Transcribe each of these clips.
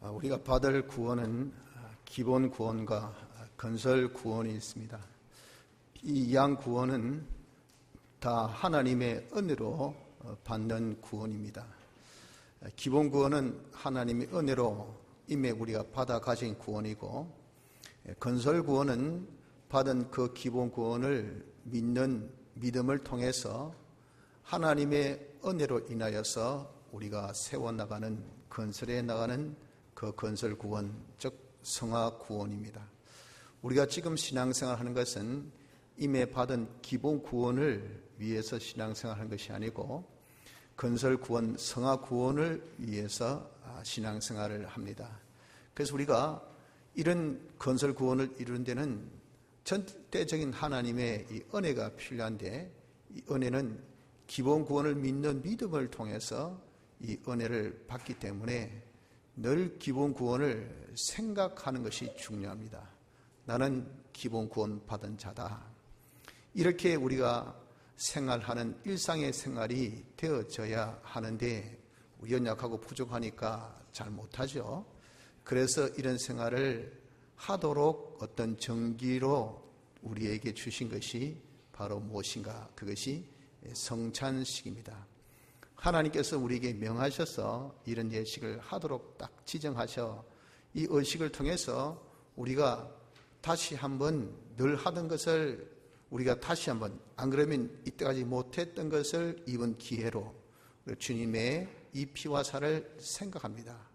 우리가 받을 구원은 기본 구원과 건설 구원이 있습니다. 이 양 구원은 다 하나님의 은혜로 받는 구원입니다. 기본 구원은 하나님의 은혜로 이미 우리가 받아 가진 구원이고, 건설 구원은 받은 그 기본 구원을 믿는 믿음을 통해서 하나님의 은혜로 인하여서 우리가 세워나가는, 건설해 나가는 그 건설 구원, 즉 성화 구원입니다. 우리가 지금 신앙생활 하는 것은 이미 받은 기본 구원을 위해서 신앙생활 하는 것이 아니고 건설 구원, 성화 구원을 위해서 신앙생활을 합니다. 그래서 우리가 이런 건설 구원을 이루는 데는 전대적인 하나님의 이 은혜가 필요한데, 이 은혜는 기본 구원을 믿는 믿음을 통해서 이 은혜를 받기 때문에 늘 기본 구원을 생각하는 것이 중요합니다. 나는 기본 구원 받은 자다. 이렇게 우리가 생활하는 일상의 생활이 되어져야 하는데 연약하고 부족하니까 잘 못하죠. 그래서 이런 생활을 하도록 어떤 정기로 우리에게 주신 것이 바로 무엇인가? 그것이 성찬식입니다. 하나님께서 우리에게 명하셔서 이런 예식을 하도록 딱 지정하셔 이 의식을 통해서 우리가 다시 한번 늘 하던 것을 우리가 다시 한번, 안 그러면 이때까지 못했던 것을 이번 기회로 주님의 이 피와 살을 생각합니다.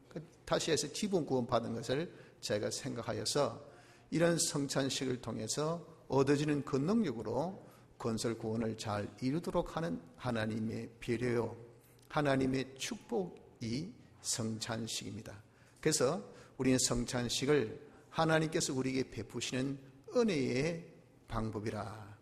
다시 해서 기본 구원 받은 것을 제가 생각하여서 이런 성찬식을 통해서 얻어지는 그 능력으로 건설 구원을 잘 이루도록 하는 하나님의 배려요, 하나님의 축복이 성찬식입니다. 그래서 우리는 성찬식을 하나님께서 우리에게 베푸시는 은혜의 방법이라,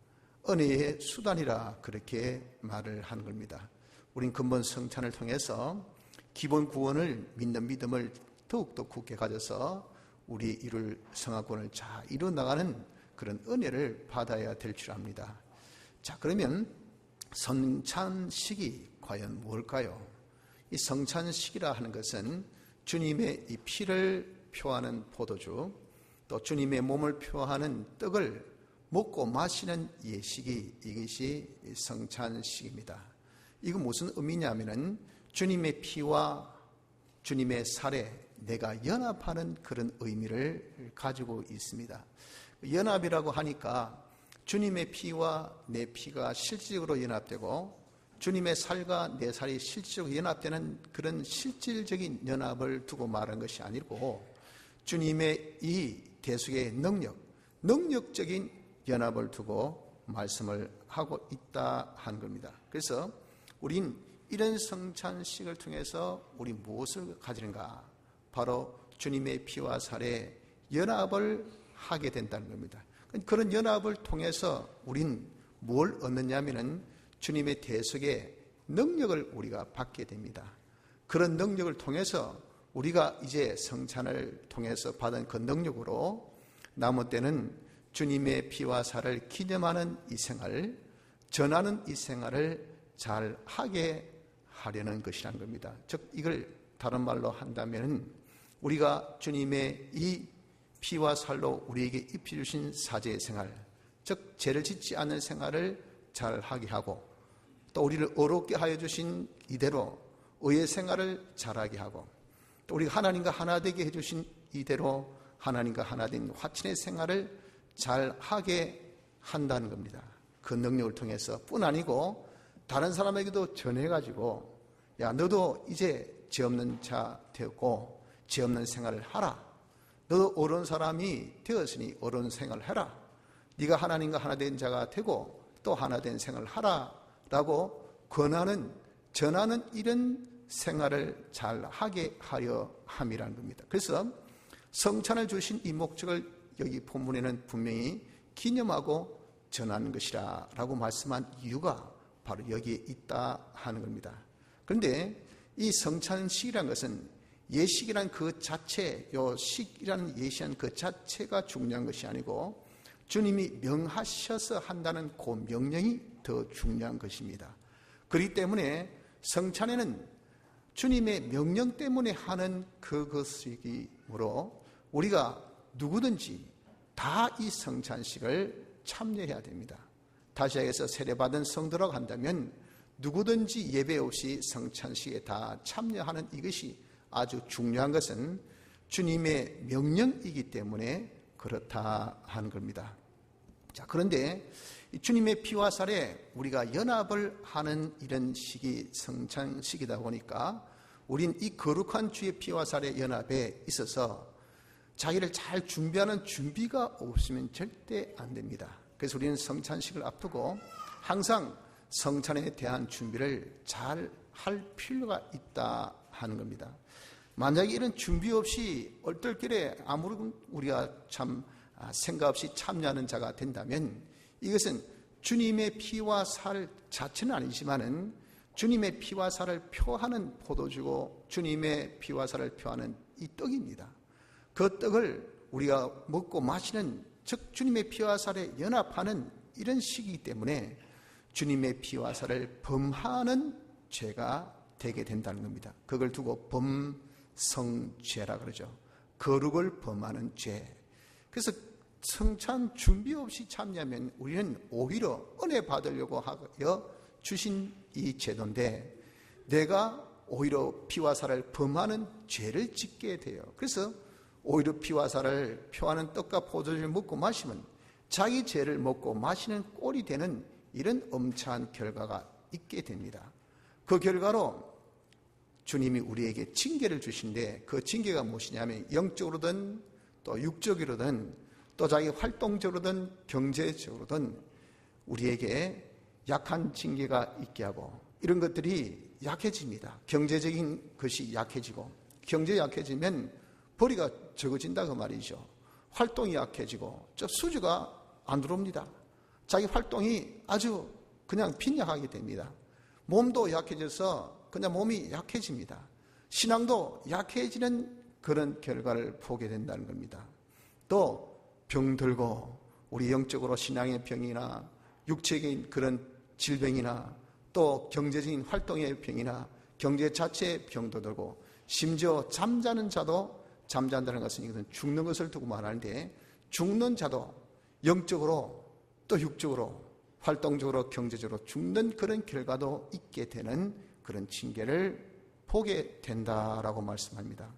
은혜의 수단이라 그렇게 말을 하는 겁니다. 우린 근본 성찬을 통해서 기본 구원을 믿는 믿음을 더욱더 굳게 가져서 우리 이룰 성화구원을 잘 이루어나가는 그런 은혜를 받아야 될 줄 압니다. 자, 그러면 성찬식이 과연 뭘까요? 이 성찬식이라 하는 것은 주님의 이 피를 표하는 포도주, 또 주님의 몸을 표하는 떡을 먹고 마시는 예식이, 이것이 성찬식입니다. 이거 무슨 의미냐면은 주님의 피와 주님의 살에 내가 연합하는 그런 의미를 가지고 있습니다. 연합이라고 하니까 주님의 피와 내 피가 실질적으로 연합되고 주님의 살과 내 살이 실질적으로 연합되는 그런 실질적인 연합을 두고 말하는 것이 아니고 주님의 이 대속의 능력적인 연합을 두고 말씀을 하고 있다 하는 겁니다. 그래서 우린 이런 성찬식을 통해서 우리 무엇을 가지는가? 바로 주님의 피와 살에 연합을 하게 된다는 겁니다. 그런 연합을 통해서 우린 뭘 얻느냐면은 주님의 대속의 능력을 우리가 받게 됩니다. 그런 능력을 통해서 우리가 이제 성찬을 통해서 받은 그 능력으로 남은 때는 주님의 피와 살을 기념하는 이 생활, 전하는 이 생활을 잘 하게 하려는 것이라는 겁니다. 즉 이걸 다른 말로 한다면 우리가 주님의 이 피와 살로 우리에게 입혀주신 사제의 생활, 즉 죄를 짓지 않는 생활을 잘 하게 하고, 또 우리를 어렵게 하여 주신 이대로 의의 생활을 잘하게 하고, 또 우리가 하나님과 하나 되게 해주신 이대로 하나님과 하나 된 화친의 생활을 잘 하게 한다는 겁니다. 그 능력을 통해서 뿐 아니고 다른 사람에게도 전해가지고, 야, 너도 이제 죄 없는 자 되었고 죄 없는 생활을 하라. 너도 어려운 사람이 되었으니 어려운 생활을 해라. 네가 하나님과 하나 된 자가 되고 또 하나 된 생활을 하라 라고 권하는, 전하는 이런 생활을 잘 하게 하려 함이라는 겁니다. 그래서 성찬을 주신 이 목적을 여기 본문에는 분명히 기념하고 전하는 것이라 라고 말씀한 이유가 바로 여기에 있다 하는 겁니다. 그런데 이 성찬식이라는 것은 예식이란 그 자체, 요 식이라는 예시한 그 자체가 중요한 것이 아니고 주님이 명하셔서 한다는 그 명령이 더 중요한 것입니다. 그렇기 때문에 성찬에는 주님의 명령 때문에 하는 그것이기므로 우리가 누구든지 다 이 성찬식을 참여해야 됩니다. 다시아에서 세례받은 성도라고 한다면 누구든지 예배 없이 성찬식에 다 참여하는 이것이 아주 중요한 것은 주님의 명령이기 때문에 그렇다 하는 겁니다. 자, 그런데 주님의 피와 살에 우리가 연합을 하는 이런 시기, 성찬식이다 보니까 우린 이 거룩한 주의 피와 살의 연합에 있어서 자기를 잘 준비하는 준비가 없으면 절대 안 됩니다. 그래서 우리는 성찬식을 앞두고 항상 성찬에 대한 준비를 잘 할 필요가 있다 하는 겁니다. 만약에 이런 준비 없이 얼떨결에 아무런 우리가 참 생각 없이 참여하는 자가 된다면 이것은 주님의 피와 살 자체는 아니지만은 주님의 피와 살을 표하는 포도주고 주님의 피와 살을 표하는 이 떡입니다. 그 떡을 우리가 먹고 마시는, 즉 주님의 피와 살에 연합하는 이런 시기이기 때문에 주님의 피와 살을 범하는 죄가 되게 된다는 겁니다. 그걸 두고 범성죄라 그러죠. 거룩을 범하는 죄. 그래서 성찬 준비 없이 참여하면 우리는 오히려 은혜 받으려고 하여 주신 이 제도인데 내가 오히려 피와 살을 범하는 죄를 짓게 돼요. 그래서 오히려 피와 살을 표하는 떡과 포도주를 먹고 마시면 자기 죄를 먹고 마시는 꼴이 되는 이런 엄청난 결과가 있게 됩니다. 그 결과로 주님이 우리에게 징계를 주신데 그 징계가 무엇이냐면 영적으로든 또 육적으로든 또 자기 활동적으로든 경제적으로든 우리에게 약한 징계가 있게 하고 이런 것들이 약해집니다. 경제적인 것이 약해지고 경제 약해지면 벌이가 적어진다 그 말이죠. 활동이 약해지고 저 수주가 안 들어옵니다. 자기 활동이 아주 그냥 빈약하게 됩니다. 몸도 약해져서 그냥 몸이 약해집니다. 신앙도 약해지는 그런 결과를 보게 된다는 겁니다. 또 병들고 우리 영적으로 신앙의 병이나 육체적인 그런 질병이나 또 경제적인 활동의 병이나 경제 자체의 병도 들고 심지어 잠자는 자도 잠잔다는 것은 이것은 죽는 것을 두고 말하는데 죽는 자도 영적으로 또 육적으로 활동적으로 경제적으로 죽는 그런 결과도 있게 되는 그런 징계를 보게 된다라고 말씀합니다.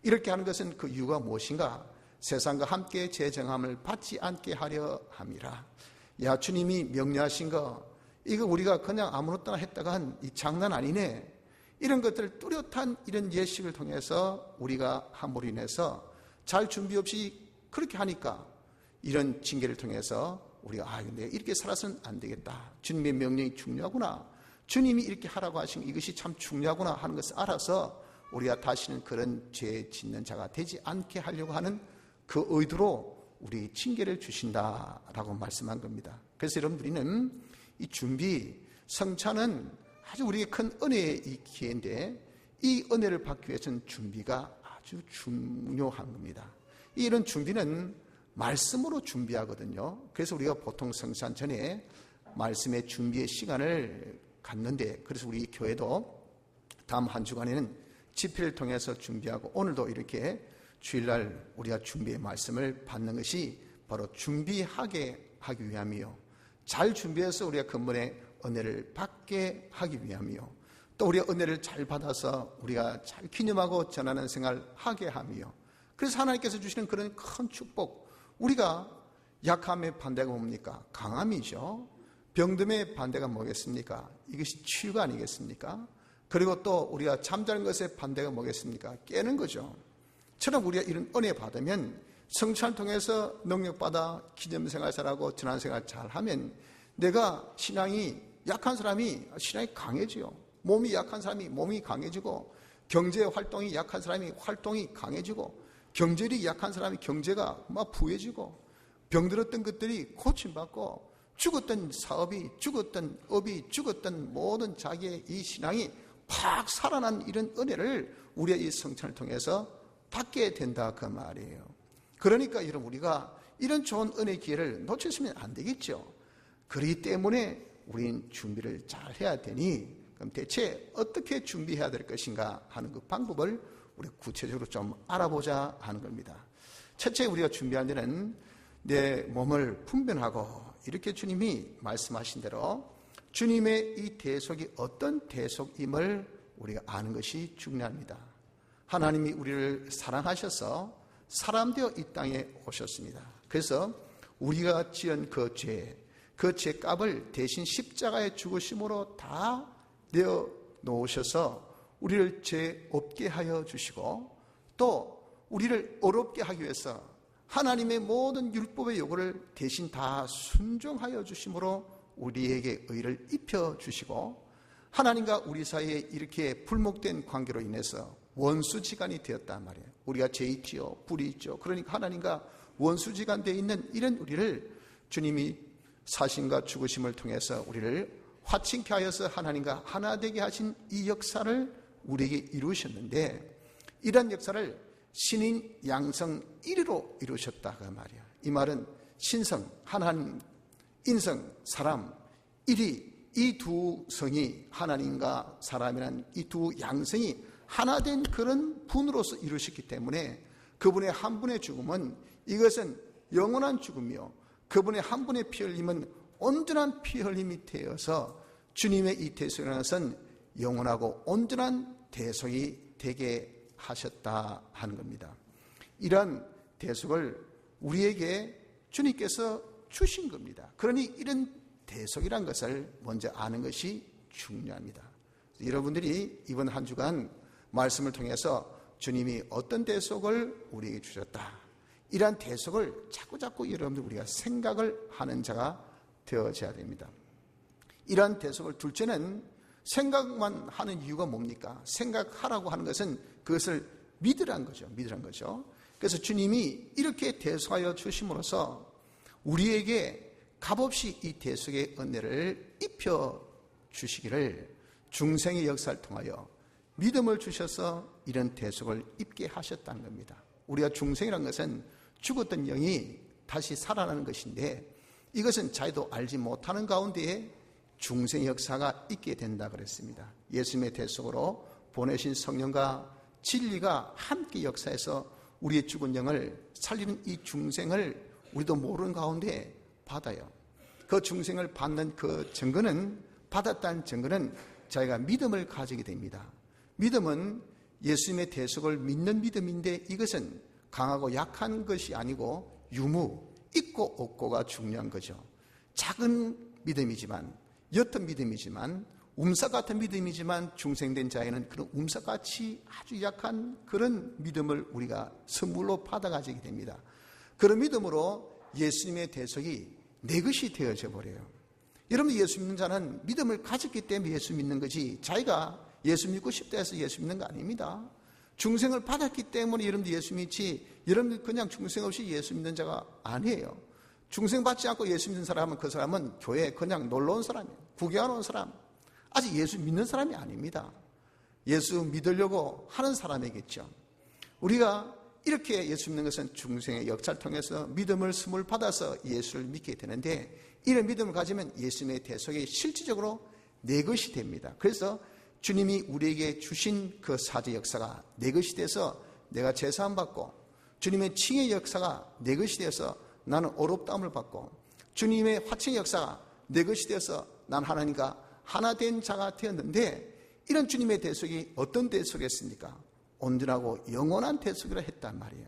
이렇게 하는 것은 그 이유가 무엇인가? 세상과 함께 재정함을 받지 않게 하려 함이라. 야, 주님이 명령하신 거 이거 우리가 그냥 아무렇게나 했다가 한 이 장난 아니네. 이런 것들을 뚜렷한 이런 예식을 통해서 우리가 함으로 인해서 잘 준비 없이 그렇게 하니까 이런 징계를 통해서 우리가 내가 이렇게 살아서는 안 되겠다. 주님의 명령이 중요하구나. 주님이 이렇게 하라고 하신 이것이 참 중요하구나 하는 것을 알아서 우리가 다시는 그런 죄 짓는 자가 되지 않게 하려고 하는 그 의도로 우리 징계를 주신다라고 말씀한 겁니다. 그래서 여러분 우리는 이 준비, 성찬은 아주 우리에게 큰 은혜의 기회인데 이 은혜를 받기 위해서는 준비가 아주 중요한 겁니다. 이런 준비는 말씀으로 준비하거든요. 그래서 우리가 보통 성찬 전에 말씀의 준비의 시간을 갖는데 그래서 우리 교회도 다음 한 주간에는 집회를 통해서 준비하고 오늘도 이렇게 주일날 우리가 준비의 말씀을 받는 것이 바로 준비하게 하기 위함이요. 잘 준비해서 우리가 근본의 은혜를 받게 하기 위함이요. 또 우리가 은혜를 잘 받아서 우리가 잘 기념하고 전하는 생활을 하게 함이요. 그래서 하나님께서 주시는 그런 큰 축복, 우리가 약함의 반대가 뭡니까? 강함이죠. 병듦의 반대가 뭐겠습니까? 이것이 치유가 아니겠습니까? 그리고 또 우리가 잠자는 것의 반대가 뭐겠습니까? 깨는 거죠. 처럼 우리가 이런 은혜 받으면 성찬을 통해서 능력받아 기념생활 잘하고 전환생활 잘하면 내가 신앙이 약한 사람이 신앙이 강해지요. 몸이 약한 사람이 몸이 강해지고 경제활동이 약한 사람이 활동이 강해지고 경제력이 약한 사람이 경제가 막 부해지고 병들었던 것들이 고침받고 죽었던 사업이 죽었던 업이 죽었던 모든 자기의 이 신앙이 팍 살아난 이런 은혜를 우리의 이 성찬을 통해서 받게 된다 그 말이에요. 그러니까 여러분 우리가 이런 좋은 은혜 기회를 놓쳤으면 안 되겠죠. 그렇기 때문에 우리는 준비를 잘 해야 되니 그럼 대체 어떻게 준비해야 될 것인가 하는 그 방법을 우리 구체적으로 좀 알아보자 하는 겁니다. 첫째, 우리가 준비할 일은 내 몸을 분별하고 이렇게 주님이 말씀하신 대로 주님의 이 대속이 어떤 대속임을 우리가 아는 것이 중요합니다. 하나님이 우리를 사랑하셔서 사람되어 이 땅에 오셨습니다. 그래서 우리가 지은 그 죄값을 대신 십자가에 죽으심으로 다 내어 놓으셔서 우리를 죄 없게 하여 주시고 또 우리를 어렵게 하기 위해서 하나님의 모든 율법의 요구를 대신 다 순종하여 주심으로 우리에게 의를 입혀 주시고 하나님과 우리 사이에 이렇게 불목된 관계로 인해서 원수지간이 되었단 말이에요. 우리가 죄 있지요, 불이 있죠. 그러니까 하나님과 원수지간 되어 있는 이런 우리를 주님이 사신과 죽으심을 통해서 우리를 화친케 하여서 하나님과 하나 되게 하신 이 역사를 우리에게 이루셨는데, 이런 역사를 신인 양성 1위로 이루셨다가 말이야. 이 말은 신성, 하나님, 인성, 사람, 1위, 이 두 성이, 하나님과 사람이란 이 두 양성이 하나 된 그런 분으로서 이루셨기 때문에 그분의 한 분의 죽음은 이것은 영원한 죽음이요, 그분의 한 분의 피 흘림은 온전한 피 흘림이 되어서 주님의 이 대속이라는 것은 영원하고 온전한 대속이 되게 하셨다 하는 겁니다. 이러한 대속을 우리에게 주님께서 주신 겁니다. 그러니 이런 대속이란 것을 먼저 아는 것이 중요합니다. 여러분들이 이번 한 주간 말씀을 통해서 주님이 어떤 대속을 우리에게 주셨다, 이러한 대속을 자꾸 여러분들 우리가 생각을 하는 자가 되어져야 됩니다. 이러한 대속을, 둘째는 생각만 하는 이유가 뭡니까? 생각하라고 하는 것은 그것을 믿으란 거죠. 그래서 주님이 이렇게 대속하여 주심으로써 우리에게 값없이 이 대속의 은혜를 입혀 주시기를 중생의 역사를 통하여 믿음을 주셔서 이런 대속을 입게 하셨다는 겁니다. 우리가 중생이라는 것은 죽었던 영이 다시 살아나는 것인데, 이것은 자기도 알지 못하는 가운데에 중생의 역사가 있게 된다 그랬습니다. 예수님의 대속으로 보내신 성령과 진리가 함께 역사해서 우리의 죽은 영을 살리는 이 중생을 우리도 모르는 가운데 받아요. 그 중생을 받는 그 증거는, 받았다는 증거는 자기가 믿음을 가지게 됩니다. 믿음은 예수님의 대속을 믿는 믿음인데, 이것은 강하고 약한 것이 아니고 유무, 있고 없고가 중요한 거죠. 작은 믿음이지만, 옅은 믿음이지만, 움삭 같은 믿음이지만 중생된 자에는 그런 움삭같이 아주 약한 그런 믿음을 우리가 선물로 받아가지게 됩니다. 그런 믿음으로 예수님의 대속이 내 것이 되어져 버려요. 여러분, 예수 믿는 자는 믿음을 가졌기 때문에 예수 믿는 거지, 자기가 예수 믿고 싶다 해서 예수 믿는 거 아닙니다. 중생을 받았기 때문에 여러분들 예수 믿지, 여러분들 그냥 중생 없이 예수 믿는 자가 아니에요. 중생 받지 않고 예수 믿는 사람은 그 사람은 교회에 그냥 놀러 온 사람이에요. 구경하러 온 사람, 아직 예수 믿는 사람이 아닙니다. 예수 믿으려고 하는 사람이겠죠. 우리가 이렇게 예수 믿는 것은 중생의 역사를 통해서 믿음을 스물 받아서 예수를 믿게 되는데, 이런 믿음을 가지면 예수님의 대속이 실질적으로 내 것이 됩니다. 그래서 주님이 우리에게 주신 그 사제 역사가 내 것이 돼서 내가 제사함 받고, 주님의 칭의 역사가 내 것이 되어서 나는 어렵다함을 받고, 주님의 화칭의 역사가 내 것이 되어서 난 하나님과 하나 된 자가 되었는데, 이런 주님의 대속이 어떤 대속이었습니까? 온전하고 영원한 대속이라 했단 말이에요.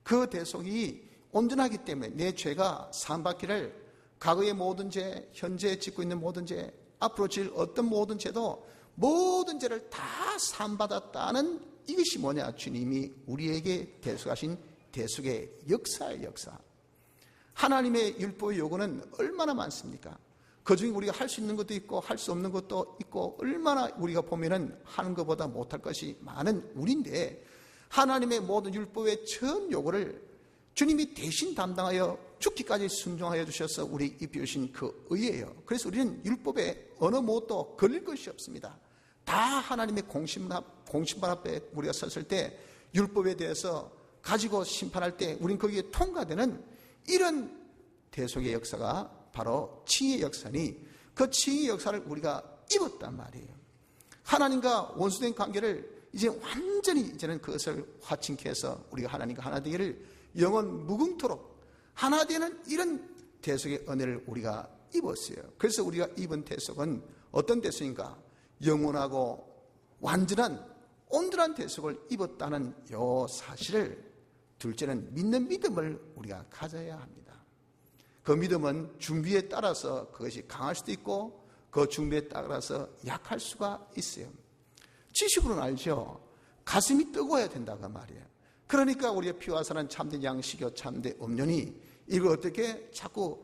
그 대속이 온전하기 때문에 내 죄가 사함받기를, 과거의 모든 죄, 현재 짓고 있는 모든 죄, 앞으로 질 어떤 모든 죄도 모든 죄를 다 사함받았다는, 이것이 뭐냐? 주님이 우리에게 대속하신 대속의 역사의 역사. 하나님의 율법의 요구는 얼마나 많습니까? 그중에 우리가 할 수 있는 것도 있고 할 수 없는 것도 있고, 얼마나 우리가 보면은 하는 것보다 못할 것이 많은 우리인데, 하나님의 모든 율법의 전 요구를 주님이 대신 담당하여 죽기까지 순종하여 주셔서 우리 입혀주신 그 의예요. 그래서 우리는 율법에 어느 무엇도 걸릴 것이 없습니다. 다 하나님의 공심판 앞에 우리가 섰을 때 율법에 대해서 가지고 심판할 때 우리는 거기에 통과되는 이런 대속의 역사가 바로 칭의 역사니, 그 칭의 역사를 우리가 입었단 말이에요. 하나님과 원수된 관계를 이제 완전히 이제는 그것을 화친케 해서 우리가 하나님과 하나 되기를 영원 무궁토록 하나 되는 이런 대속의 은혜를 우리가 입었어요. 그래서 우리가 입은 대속은 어떤 대속인가? 영원하고 완전한 온전한 대속을 입었다는 이 사실을, 둘째는 믿는 믿음을 우리가 가져야 합니다. 그 믿음은 준비에 따라서 그것이 강할 수도 있고 그 준비에 따라서 약할 수가 있어요. 지식으로는 알죠. 가슴이 뜨거워야 된다고 말이에요. 그러니까 우리의 피와 살은 참된 양식이요 참된 음료니 이걸 어떻게 자꾸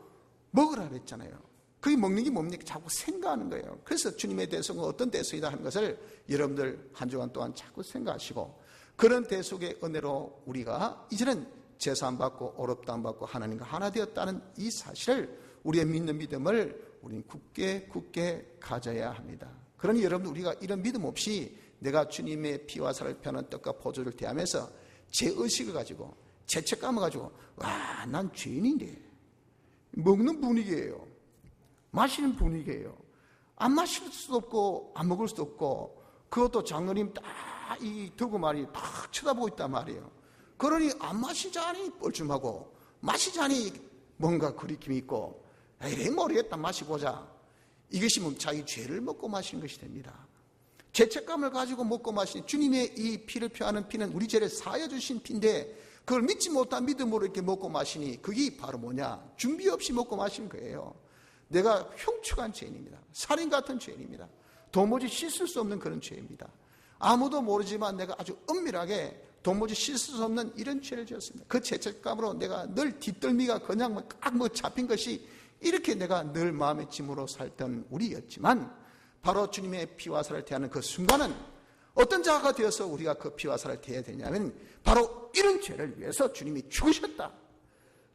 먹으라 그랬잖아요. 그게 먹는 게 뭡니까? 자꾸 생각하는 거예요. 그래서 주님의 대속은 어떤 대속이다 하는 것을 여러분들 한 주간 동안 자꾸 생각하시고, 그런 대속의 은혜로 우리가 이제는 제사 안 받고 어렵다 안 받고 하나님과 하나 되었다는 이 사실을, 우리의 믿는 믿음을 우리는 굳게 가져야 합니다. 그러니 여러분, 우리가 이런 믿음 없이 내가 주님의 피와 살을 펴는 떡과 포도를 대하면서 제 의식을 가지고 죄책감을 가지고 와, 난 죄인인데, 먹는 분위기예요. 마시는 분위기예요. 안 마실 수도 없고 안 먹을 수도 없고, 그것도 장로님 딱 이 들고 말이 딱 쳐다보고 있단 말이에요. 그러니 안 마시자니 뻘쭘하고 마시자니 뭔가 그리낌이 있고, 에이 모르겠다 마시보자. 이것이 뭐 자기 죄를 먹고 마시는 것이 됩니다. 죄책감을 가지고 먹고 마시는, 주님의 이 피를 표하는 피는 우리 죄를 사하여 주신 피인데 그걸 믿지 못한 믿음으로 이렇게 먹고 마시니 그게 바로 뭐냐? 준비 없이 먹고 마시는 거예요. 내가 흉측한 죄인입니다. 살인 같은 죄인입니다. 도무지 씻을 수 없는 그런 죄입니다. 아무도 모르지만 내가 아주 은밀하게 도무지 씻을 수 없는 이런 죄를 지었습니다. 그 죄책감으로 내가 늘 뒷덜미가 그냥 꽉 잡힌 것이 이렇게 내가 늘 마음의 짐으로 살던 우리였지만, 바로 주님의 피와 살을 대하는 그 순간은 어떤 자가 되어서 우리가 그 피와 살을 대해야 되냐면, 바로 이런 죄를 위해서 주님이 죽으셨다.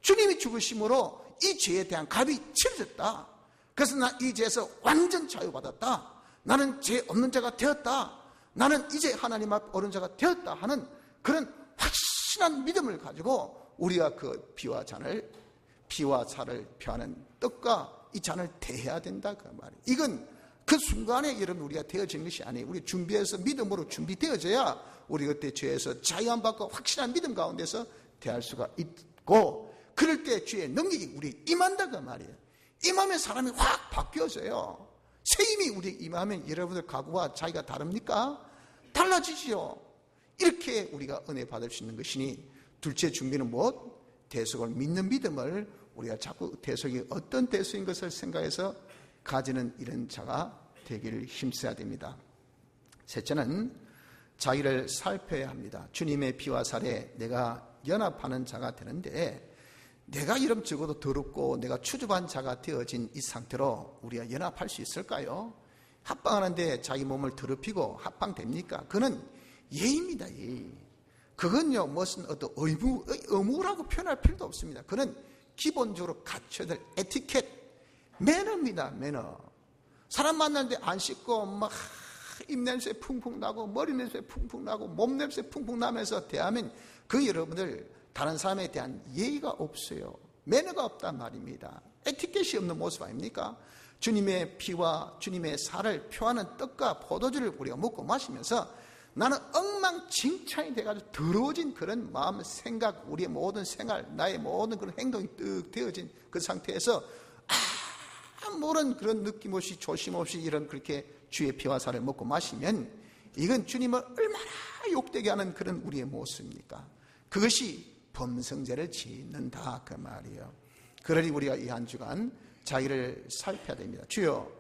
주님이 죽으심으로 이 죄에 대한 값이 치러졌다. 그래서 나 이 죄에서 완전 자유받았다. 나는 죄 없는 자가 되었다. 나는 이제 하나님 앞 옳은 자가 되었다 하는 그런 확신한 믿음을 가지고 우리가 그 피와 살을 표하는 떡과 이 잔을 대해야 된다 그 말이에요. 이건 그 순간에 여러분 우리가 되어진 것이 아니에요. 우리 준비해서 믿음으로 준비되어져야 우리 그때 죄에서 자유 안 받고 확실한 믿음 가운데서 대할 수가 있고, 그럴 때 죄의 능력이 우리 임한다 그 말이에요. 임하면 사람이 확 바뀌어져요. 새 힘이 우리 임하면 여러분들 각오와 자기가 다릅니까? 달라지지요. 이렇게 우리가 은혜 받을 수 있는 것이니, 둘째 준비는 무엇? 대속을 믿는 믿음을 우리가 자꾸 대속이 어떤 대속인 것을 생각해서 가지는 이런 자가 되기를 힘써야 됩니다. 셋째는 자기를 살펴야 합니다. 주님의 피와 살에 내가 연합하는 자가 되는데, 내가 이름 적어도 더럽고 내가 추접한 자가 되어진 이 상태로 우리가 연합할 수 있을까요? 합방하는데 자기 몸을 더럽히고 합방됩니까? 그는 예입니다. 예. 그건요 무슨 어떤 의무라고 표현할 필요도 없습니다. 그는 기본적으로 갖춰야 될 에티켓, 매너입니다. 매너. 사람 만나는데 안 씻고 막 입냄새 풍풍 나고 머리 냄새 풍풍 나고 몸 냄새 풍풍 나면서 대하면 그 여러분들 다른 사람에 대한 예의가 없어요. 매너가 없단 말입니다. 에티켓이 없는 모습 아닙니까? 주님의 피와 주님의 살을 표하는 떡과 포도주를 우리가 먹고 마시면서 나는 엉망진창이 돼가지고 더러워진 그런 마음, 생각, 우리의 모든 생활, 나의 모든 그런 행동이 뜩 되어진 그 상태에서 아무런 그런 느낌 없이 조심 없이 이런 그렇게 주의 피와 살을 먹고 마시면 이건 주님을 얼마나 욕되게 하는 그런 우리의 모습입니까? 그것이 범성죄를 짓는다 그 말이에요. 그러니 우리가 이 한 주간 자기를 살펴야 됩니다. 주여,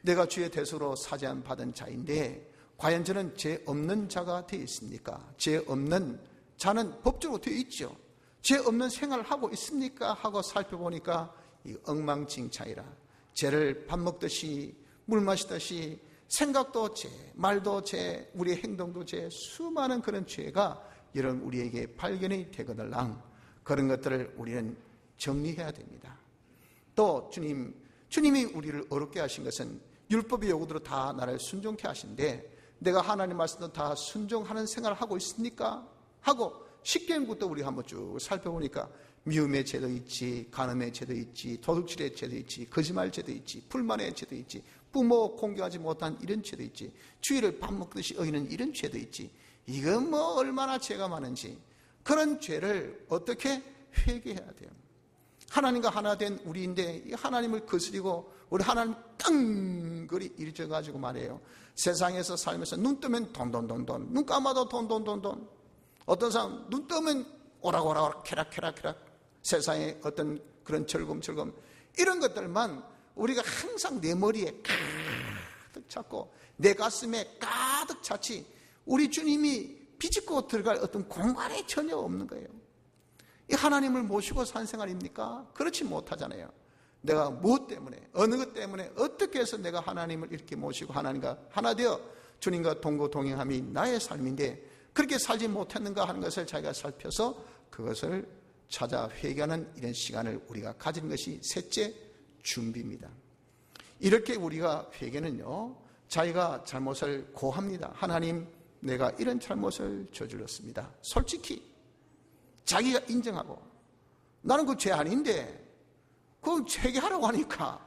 내가 주의 대속으로 사죄함 받은 자인데 과연 저는 죄 없는 자가 되어 있습니까? 죄 없는 자는 법적으로 되어 있죠. 죄 없는 생활을 하고 있습니까? 하고 살펴보니까 이 엉망진창이라, 죄를 밥 먹듯이 물 마시듯이 생각도 죄, 말도 죄, 우리의 행동도 죄, 수많은 그런 죄가 이런 우리에게 발견이 되거들랑 그런 것들을 우리는 정리해야 됩니다. 또 주님이 우리를 어렵게 하신 것은 율법의 요구대로 다 나를 순종케 하신데, 내가 하나님 말씀도 다 순종하는 생활을 하고 있습니까? 하고 십계명부터 우리 한번 쭉 살펴보니까 미움의 죄도 있지, 간음의 죄도 있지, 도둑질의 죄도 있지, 거짓말 죄도 있지, 불만의 죄도 있지, 부모 공경하지 못한 이런 죄도 있지. 주일을 밥 먹듯이 어기는 이런 죄도 있지. 이건 뭐 얼마나 죄가 많은지. 그런 죄를 어떻게 회개해야 돼요. 하나님과 하나 된 우리인데 하나님을 거스리고 우리 하나님 깡그리 일져가지고 말이에요. 세상에서 살면서 눈 뜨면 돈돈돈돈, 눈 감아도 돈돈돈돈. 어떤 사람 눈 뜨면 오락오락 캐락캐락캐락. 세상의 어떤 그런 즐거움 이런 것들만 우리가 항상 내 머리에 가득 찼고 내 가슴에 가득 찼지 우리 주님이 비집고 들어갈 어떤 공간이 전혀 없는 거예요. 이 하나님을 모시고 산 생활입니까? 그렇지 못하잖아요. 내가 무엇 때문에, 어느 것 때문에, 어떻게 해서 내가 하나님을 이렇게 모시고 하나님과 하나 되어 주님과 동거동행함이 나의 삶인데 그렇게 살지 못했는가 하는 것을 자기가 살펴서 그것을 찾아 회개하는 이런 시간을 우리가 가진 것이 셋째 준비입니다. 이렇게 우리가 회개는요, 자기가 잘못을 고합니다. 하나님, 내가 이런 잘못을 저질렀습니다. 솔직히 자기가 인정하고 나는 그 죄 아닌데 그걸 회개하라고 하니까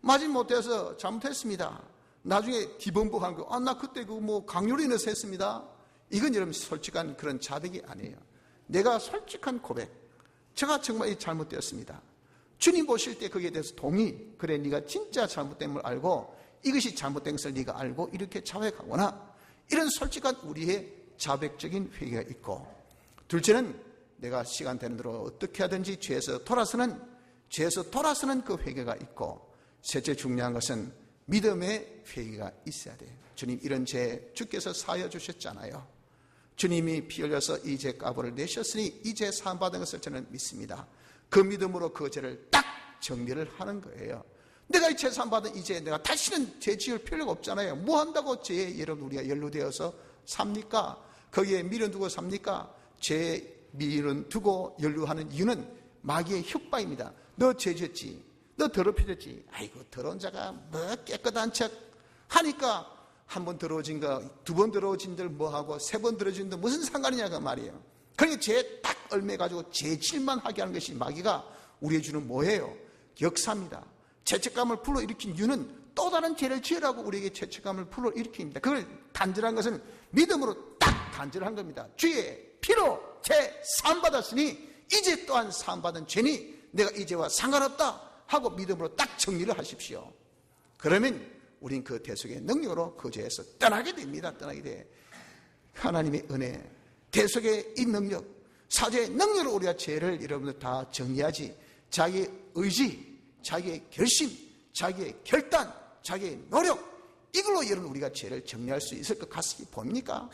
마지못해서 잘못했습니다. 나중에 뒤범벅한 거, 나 그때 그 뭐 강요로 인해서 했습니다. 이건 여러분 솔직한 그런 자백이 아니에요. 내가 솔직한 고백, 제가 정말 잘못되었습니다. 주님 보실 때 거기에 대해서 동의, 그래 네가 진짜 잘못된 걸 알고 이것이 잘못된 것을 네가 알고 이렇게 자백하거나 이런 솔직한 우리의 자백적인 회개가 있고, 둘째는 내가 시간 되는 대로 어떻게 하든지 죄에서 돌아서는 그 회개가 있고, 셋째 중요한 것은 믿음의 회개가 있어야 돼요. 주님 이런 죄 주께서 사하여 주셨잖아요. 주님이 피 흘려서 이 죄 값을 내셨으니 이 죄 사함 받은 것을 저는 믿습니다. 그 믿음으로 그 죄를 딱 정리를 하는 거예요. 내가 이 죄 사함 받은 이 죄 내가 다시는 죄 지을 필요가 없잖아요. 뭐 한다고 죄에 여러분 우리가 연루되어서 삽니까? 거기에 미련 두고 삽니까? 죄에 미련 두고 연루하는 이유는 마귀의 협박입니다. 너 죄 지었지, 너 더럽혀졌지, 아이고 더러운 자가 뭐 깨끗한 척 하니까 한 번 더러워진 거, 두 번 더러워진들 뭐하고 세 번 더러워진들 무슨 상관이냐 그 말이에요. 그러니까 죄에 딱 얽매가지고 죄질만 하게 하는 것이 마귀가 우리의 주는 뭐예요? 역사입니다. 죄책감을 불러일으킨 이유는 또 다른 죄를 지으라고 우리에게 죄책감을 불러일으킵니다. 그걸 단절한 것은 믿음으로 딱 단절한 겁니다. 주의 피로 죄 사함받았으니 이제 또한 사함받은 죄니 내가 이 죄와 상관없다 하고 믿음으로 딱 정리를 하십시오. 그러면 우린 그 대속의 능력으로 그 죄에서 떠나게 됩니다. 떠나게 돼. 하나님의 은혜, 대속의 이 능력, 사죄의 능력으로 우리가 죄를 여러분들 다 정리하지, 자기의 의지, 자기의 결심, 자기의 결단, 자기의 노력, 이걸로 여러분 우리가 죄를 정리할 수 있을 것 같습니까? 봅니까?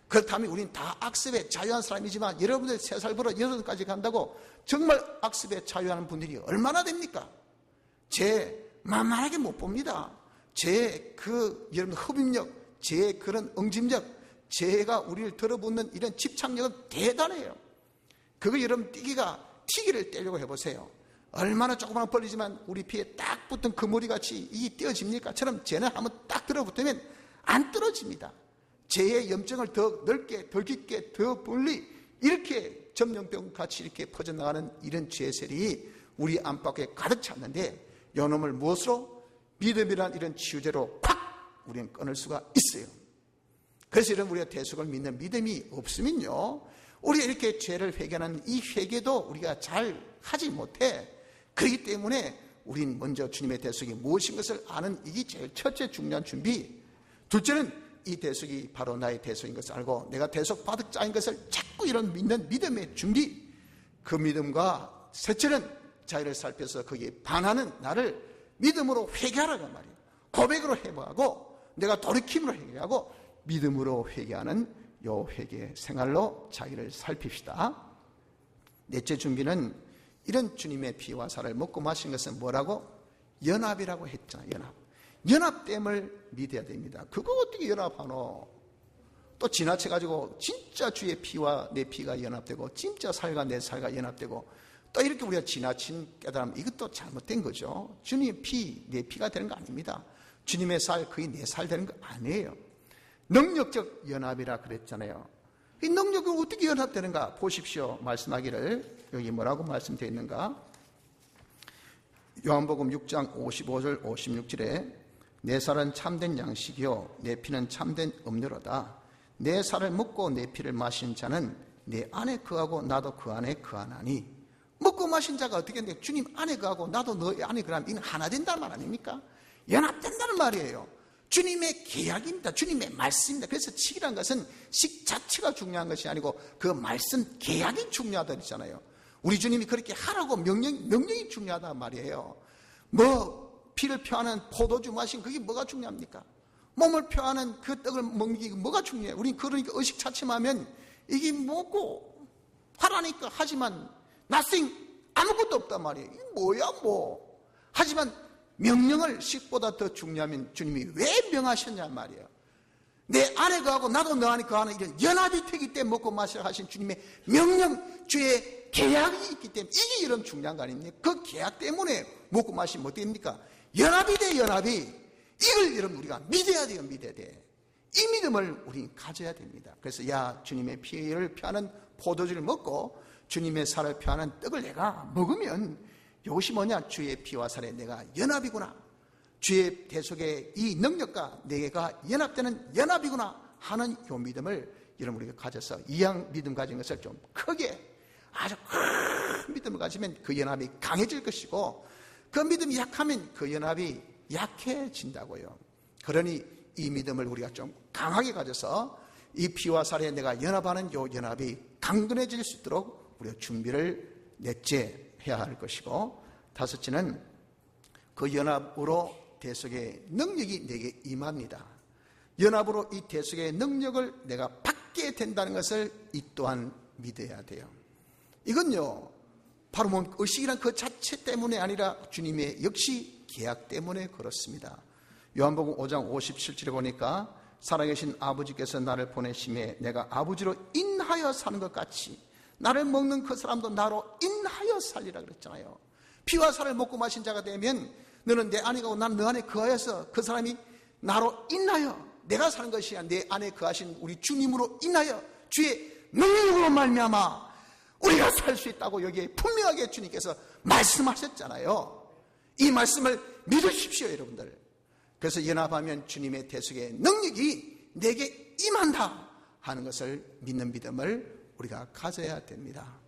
그렇다면 우린 다 악습에 자유한 사람이지만 여러분들 3살부터 8살까지 간다고 정말 악습에 자유하는 분들이 얼마나 됩니까? 죄 만만하게 못 봅니다. 죄의 그 여러분 흡입력, 죄의 그런 응집력, 죄가 우리를 들어붙는 이런 집착력은 대단해요. 그거 여러분 튀기를 떼려고 해보세요. 얼마나 조그만 벌리지만 우리 피에 딱 붙은 그 머리같이 이게 떼어집니까? 처럼 죄는 한번 딱 들어붙으면 안 떨어집니다. 죄의 염증을 더 넓게, 더 깊게, 더 멀리 이렇게 점령병 같이 이렇게 퍼져나가는 이런 죄셀이 우리 안팎에 가득 찼는데 요놈을 무엇으로? 믿음이란 이런 치유제로 팍 우리는 끊을 수가 있어요. 그래서 이런 우리가 대속을 믿는 믿음이 없으면요, 우리가 이렇게 죄를 회개하는 이 회개도 우리가 잘 하지 못해. 그렇기 때문에 우린 먼저 주님의 대속이 무엇인 것을 아는 이게 제일 첫째 중요한 준비. 둘째는 이 대속이 바로 나의 대속인 것을 알고 내가 대속 받을 자인 것을 자꾸 이런 믿는 믿음의 준비. 그 믿음과 셋째는 자기를 살펴서 거기에 반하는 나를 믿음으로 회개하라는 말이에요. 고백으로 회개하고 내가 돌이킴으로 회개하고 믿음으로 회개하는 요 회개 생활로 자기를 살핍시다. 넷째 준비는 이런 주님의 피와 살을 먹고 마신 것은 뭐라고? 연합이라고 했잖아요. 연합됨을 믿어야 됩니다. 그거 어떻게 연합하노? 또 지나쳐가지고 진짜 주의 피와 내 피가 연합되고 진짜 살과 내 살과 연합되고 또 이렇게 우리가 지나친 깨달음, 이것도 잘못된 거죠. 주님의 피, 내 피가 되는 거 아닙니다. 주님의 살, 거의 내 살 되는 거 아니에요. 능력적 연합이라 그랬잖아요. 이 능력이 어떻게 연합되는가 보십시오. 말씀하기를 여기 뭐라고 말씀되어 있는가? 요한복음 6장 55절 56절에 내 살은 참된 양식이요 내 피는 참된 음료로다. 내 살을 먹고 내 피를 마신 자는 내 안에 거하고 나도 그 안에 거하나니. 먹고 마신 자가 어떻게 되는데 주님 안에 거하고 나도 너 안에 거하면 이는 하나 된다는 말 아닙니까? 연합된다는 말이에요. 주님의 계약입니다. 주님의 말씀입니다. 그래서 식이란 것은 식 자체가 중요한 것이 아니고 그 말씀 계약이 중요하다 그랬잖아요. 우리 주님이 그렇게 하라고 명령이 중요하단 말이에요. 뭐 피를 표하는 포도주 마신 그게 뭐가 중요합니까? 몸을 표하는 그 떡을 먹는 게 뭐가 중요해요? 우리는 그러니까 의식 자체만 하면 이게 뭐고 하라니까 하지만 nothing 아무것도 없단 말이에요. 이게 뭐야 뭐. 하지만 명령을 식보다 더 중요하면 주님이 왜 명하셨냐 말이에요. 내 안에 거하고 나도 너 안에 거하는 이런 연합이 되기 때문에 먹고 마시라 하신 주님의 명령, 주의 계약이 있기 때문에 이게 이런 중요한 거 아닙니까? 그 계약 때문에 먹고 마시면 뭐 됩니까? 연합이 돼, 연합이. 이걸 여러분 우리가 믿어야 돼요, 믿어야 돼. 이 믿음을 우리는 가져야 됩니다. 그래서 야, 주님의 피를 표하는 포도주를 먹고 주님의 살을 표하는 떡을 내가 먹으면 이것이 뭐냐? 주의 피와 살에 내가 연합이구나. 주의 대속의 이 능력과 내가 연합되는 연합이구나 하는 이 믿음을 여러분 우리가 가져서 이양 믿음 가진 것을 좀 크게 아주 큰 믿음을 가지면 그 연합이 강해질 것이고 그 믿음이 약하면 그 연합이 약해진다고요. 그러니 이 믿음을 우리가 좀 강하게 가져서 이 피와 살에 내가 연합하는 이 연합이 강건해질 수 있도록 우리가 준비를 넷째 해야 할 것이고, 다섯째는 그 연합으로 대속의 능력이 내게 임합니다. 연합으로 이 대속의 능력을 내가 받게 된다는 것을 이 또한 믿어야 돼요. 이건요 바로 뭐 의식이란 그 자체 때문에 아니라 주님의 역시 계약 때문에 그렇습니다. 요한복음 5장 57절에 보니까 살아계신 아버지께서 나를 보내심에 내가 아버지로 인하여 사는 것 같이 나를 먹는 그 사람도 나로 인하여 살리라 그랬잖아요. 피와 살을 먹고 마신 자가 되면 너는 내 안에 가고 난 너 안에 거하여서 그 사람이 나로 인하여, 내가 사는 것이 아니라 내 안에 거하신 우리 주님으로 인하여 주의 능력으로 말미암아 우리가 살 수 있다고 여기에 분명하게 주님께서 말씀하셨잖아요. 이 말씀을 믿으십시오, 여러분들. 그래서 연합하면 주님의 대속의 능력이 내게 임한다 하는 것을 믿는 믿음을 우리가 가져야 됩니다.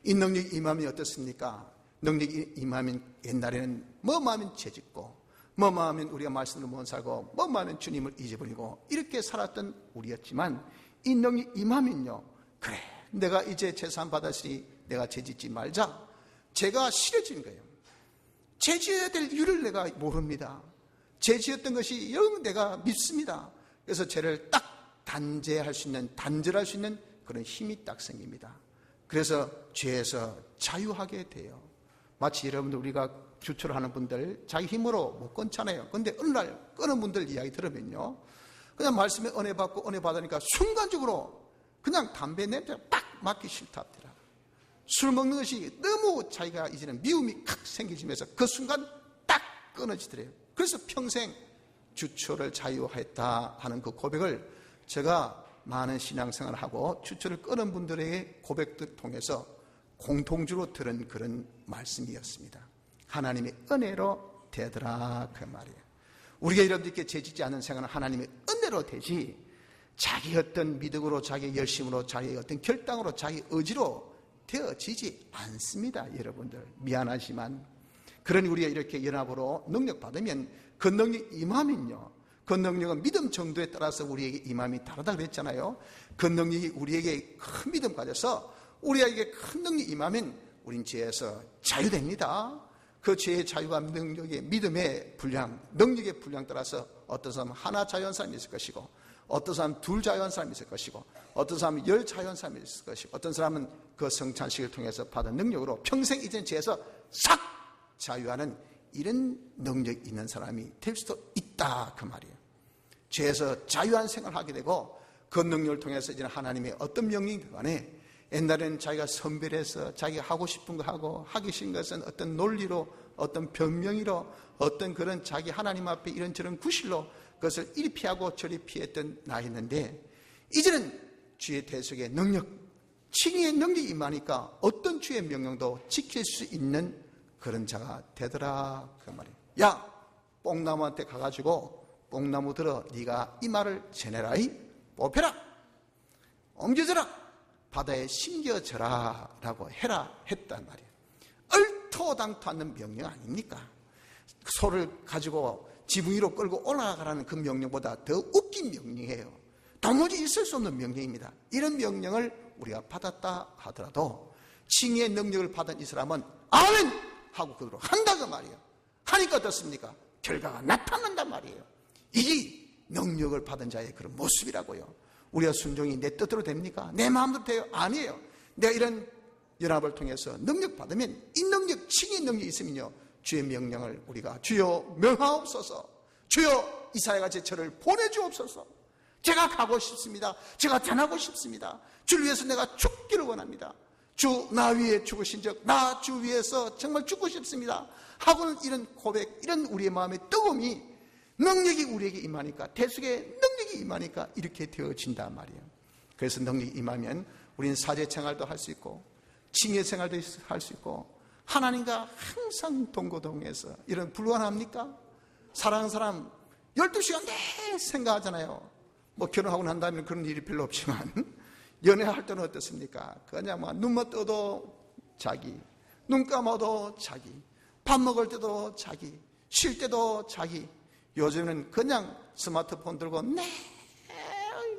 이 능력이 임하면 어떻습니까? 능력이 임하면 옛날에는 뭐만 하면 죄짓고 뭐만 하면 우리가 말씀을 못 살고 뭐만 하면 주님을 잊어버리고 이렇게 살았던 우리였지만 이 능력이 임하면요, 그래 내가 이제 제사함 받았으니 내가 죄짓지 말자. 죄가 싫어지는 거예요. 죄지어야 될 이유를 내가 모릅니다. 죄지었던 것이 영 내가 믿습니다. 그래서 죄를 딱 단죄할 수 있는, 단절할 수 있는 그런 힘이 딱 생깁니다. 그래서 죄에서 자유하게 돼요. 마치 여러분들 우리가 주초를 하는 분들 자기 힘으로 못 끊잖아요. 그런데 어느 날 끊은 분들 이야기 들으면요, 그냥 말씀에 은혜 받고 은혜 받으니까 순간적으로 그냥 담배 냄새가 딱 맡기 싫다더라. 술 먹는 것이 너무 자기가 이제는 미움이 칵 생기면서 그 순간 딱 끊어지더래요. 그래서 평생 주초를 자유했다 하는 그 고백을 제가 많은 신앙생활을 하고 주초를 끊은 분들의 고백들 통해서 공통주로 들은 그런 말씀이었습니다. 하나님의 은혜로 되더라 그 말이에요. 우리가 여러분들께 죄짓지 않은 생활은 하나님의 은혜로 되지 자기 어떤 믿음으로, 자기 열심으로, 자기 어떤 결단으로, 자기 의지로 되어지지 않습니다. 여러분들 미안하지만 그러니 우리가 이렇게 연합으로 능력 받으면 그 능력이 임하면요, 그 능력은 믿음 정도에 따라서 우리에게 임함이 다르다 그랬잖아요. 그 능력이 우리에게 큰 믿음 가져서 우리에게 큰 능력이 임하면 우린 죄에서 자유됩니다. 그 죄의 자유와 능력의 믿음의 분량, 능력의 분량 따라서 어떤 사람은 하나 자유한 사람이 있을 것이고 어떤 사람은 둘 자유한 사람이 있을 것이고 어떤 사람은 10 자유한 사람이 있을 것이고 어떤 사람은 그 성찬식을 통해서 받은 능력으로 평생 이전 죄에서 싹 자유하는 이런 능력이 있는 사람이 될 수도 있다 그 말이에요. 죄에서 자유한 생활을 하게 되고 그 능력을 통해서 이제 하나님의 어떤 명령이든 간에 옛날에는 자기가 선별해서 자기가 하고 싶은 거 하고 하기 싫은 것은 어떤 논리로 어떤 변명이로 어떤 그런 자기 하나님 앞에 이런저런 구실로 그것을 이리 피하고 저리 피했던 나이였는데 이제는 주의 대속의 능력, 칭의의 능력이 임하니까 어떤 주의 명령도 지킬 수 있는 그런 자가 되더라 그 말이에요. 야, 뽕나무한테 가가지고 뽕나무 들어 네가 이 말을 전해라이. 뽑혀라, 옮겨져라, 바다에 심겨져라 라고 해라 했단 말이에요. 얼토당토 않는 명령 아닙니까? 소를 가지고 지붕 위로 끌고 올라가라는 그 명령보다 더 웃긴 명령이에요. 도무지 있을 수 없는 명령입니다. 이런 명령을 우리가 받았다 하더라도 칭의의 능력을 받은 이 사람은 아멘 하고 그대로 한다 그 말이에요. 하니까 어떻습니까? 결과가 나타난단 말이에요. 이게 능력을 받은 자의 그런 모습이라고요. 우리가 순종이 내 뜻대로 됩니까? 내 마음대로 돼요? 아니에요. 내가 이런 연합을 통해서 능력 받으면 이 능력, 칭의 능력이 있으면요, 주의 명령을 우리가 주여 명하옵소서, 주여 이사야같이 저를 보내주옵소서, 제가 가고 싶습니다, 제가 전하고 싶습니다, 주를 위해서 내가 죽기를 원합니다, 주 나 위에 죽으신 적 나 주 위해서 정말 죽고 싶습니다 하고는 이런 고백, 이런 우리의 마음의 뜨거움이 능력이 우리에게 임하니까, 대속의 능력이 임하니까 이렇게 되어진단 말이에요. 그래서 능력이 임하면 우리는 사제 생활도 할 수 있고 칭의 생활도 할 수 있고 하나님과 항상 동고동해서. 이런 불가능합니까? 사랑하는 사람 12시간 내 생각하잖아요. 뭐 결혼하고 난 다음에 그런 일이 별로 없지만 연애할 때는 어떻습니까? 그냥 뭐 눈만 떠도 자기, 눈 감아도 자기, 밥 먹을 때도 자기, 쉴 때도 자기. 요즘은 그냥 스마트폰 들고 내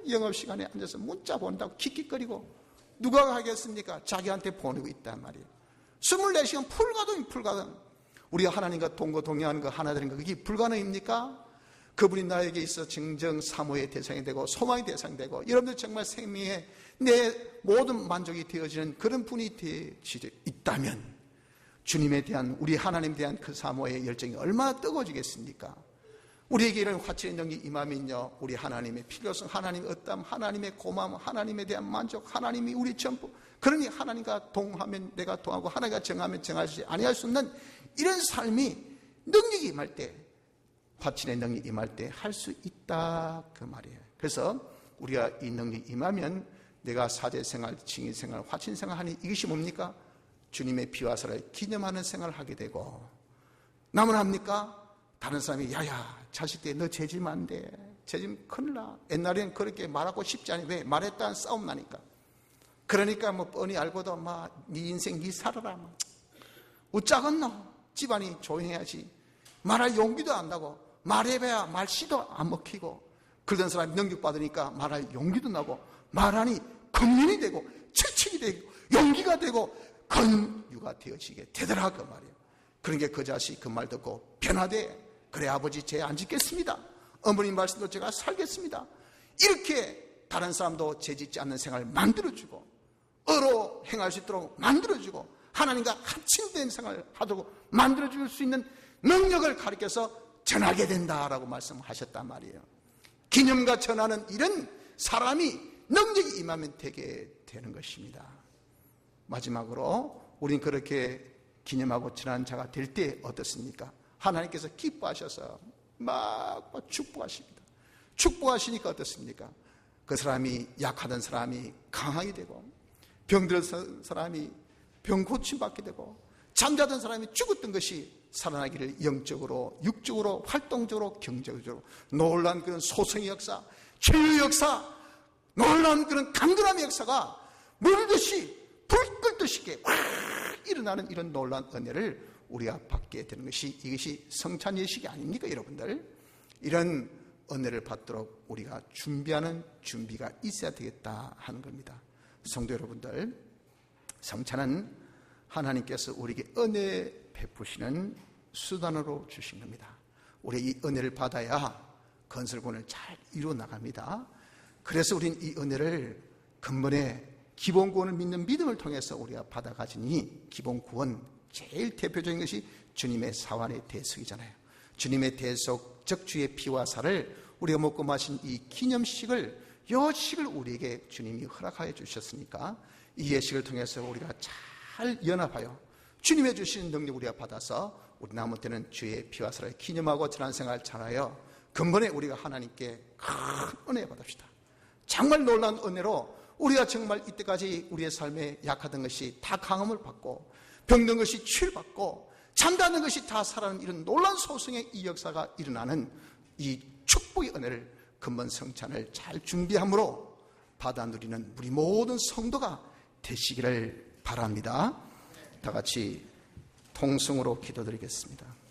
영업시간에 앉아서 문자 본다고 킥킥거리고 누가 하겠습니까? 자기한테 보내고 있단 말이에요. 24시간 불가능. 우리가 하나님과 동거동행하는 거, 하나 되는 거, 그게 불가능입니까? 그분이 나에게 있어 증정 사모의 대상이 되고 소망의 대상이 되고 여러분들 정말 생명에 내 모든 만족이 되어지는 그런 분이 되어져 있다면 주님에 대한, 우리 하나님에 대한 그 사모의 열정이 얼마나 뜨거워지겠습니까? 우리에게 이런 화친의 능력이 임하면요, 우리 하나님의 필요성, 하나님의 어떠함, 하나님의 고마움, 하나님에 대한 만족, 하나님이 우리 전부, 그러니 하나님과 동하면 내가 동하고 하나님과 정하면 정하지 아니할 수 없는 이런 삶이 능력이 임할 때, 화친의 능력이 임할 때 할 수 있다 그 말이에요. 그래서 우리가 이 능력이 임하면 내가 사제생활, 칭의생활, 화친생활 하니 이것이 뭡니까? 주님의 피와 살을 기념하는 생활을 하게 되고, 남은 합니까? 다른 사람이 야야 자식들 너 죄지면 안 돼, 죄지면 큰일 나. 옛날에는 그렇게 말하고 싶지 않아요. 왜? 말했다는 싸움 나니까. 그러니까 뭐 뻔히 알고도 막 네 인생 네 살아라, 어쩌겠노, 집안이 조용해야지, 말할 용기도 안 나고, 말해봐야 말씨도 안 먹히고, 그러던 사람이 능력 받으니까 말할 용기도 나고, 말하니 금륜이 되고 철칙이 되고 용기가 되고 건유가 되어지게 되더라 그 말이에요. 그러니까 그 자식 그 말 듣고 변화돼. 그래 아버지 죄 안 짓겠습니다, 어머님 말씀도 제가 살겠습니다, 이렇게 다른 사람도 죄 짓지 않는 생활을 만들어주고 의로 행할 수 있도록 만들어주고 하나님과 합친된 생활을 하도록 만들어줄 수 있는 능력을 가르쳐서 전하게 된다라고 말씀하셨단 말이에요. 기념과 전하는 이런 사람이 능력이 임하면 되게 되는 것입니다. 마지막으로 우린 그렇게 기념하고 전하는 자가 될 때 어떻습니까? 하나님께서 기뻐하셔서 막 축복하십니다. 축복하시니까 어떻습니까? 그 사람이, 약하던 사람이 강하게 되고, 병들었던 사람이 병 고침받게 되고, 잠자던 사람이 죽었던 것이 살아나기를 영적으로, 육적으로, 활동적으로, 경제적으로 놀라운 그런 소성의 역사, 치유의 역사, 놀라운 그런 강건함의 역사가 물듯이 불 끓듯이 일어나는 이런 놀라운 은혜를 우리가 받게 되는 것이, 이것이 성찬 예식이 아닙니까 여러분들? 이런 은혜를 받도록 우리가 준비하는 준비가 있어야 되겠다 하는 겁니다. 성도 여러분들, 성찬은 하나님께서 우리에게 은혜 베푸시는 수단으로 주신 겁니다. 우리 이 은혜를 받아야 건설군을 잘 이루어 나갑니다. 그래서 우리는 이 은혜를 근본에 기본구원을 믿는 믿음을 통해서 우리가 받아가지니, 기본구원 제일 대표적인 것이 주님의 사환의 대속이잖아요. 주님의 대속, 즉 주의 피와 살을 우리가 먹고 마신 이 기념식을, 요식을 우리에게 주님이 허락하여 주셨으니까 이 예식을 통해서 우리가 잘 연합하여 주님의 주신 능력 우리가 받아서 우리 남은 때는 주의 피와 살을 기념하고 지난생활 잘하여 근본에 우리가 하나님께 큰 은혜 받읍시다. 정말 놀라운 은혜로 우리가 정말 이때까지 우리의 삶에 약하던 것이 다 강함을 받고, 병든 것이 치유를 받고, 잠자는 것이 다 살아나는 이런 놀라운 소성의 이 역사가 일어나는 이 축복의 은혜를 금번 성찬을 잘 준비함으로 받아 누리는 우리 모든 성도가 되시기를 바랍니다. 다 같이 통성으로 기도드리겠습니다.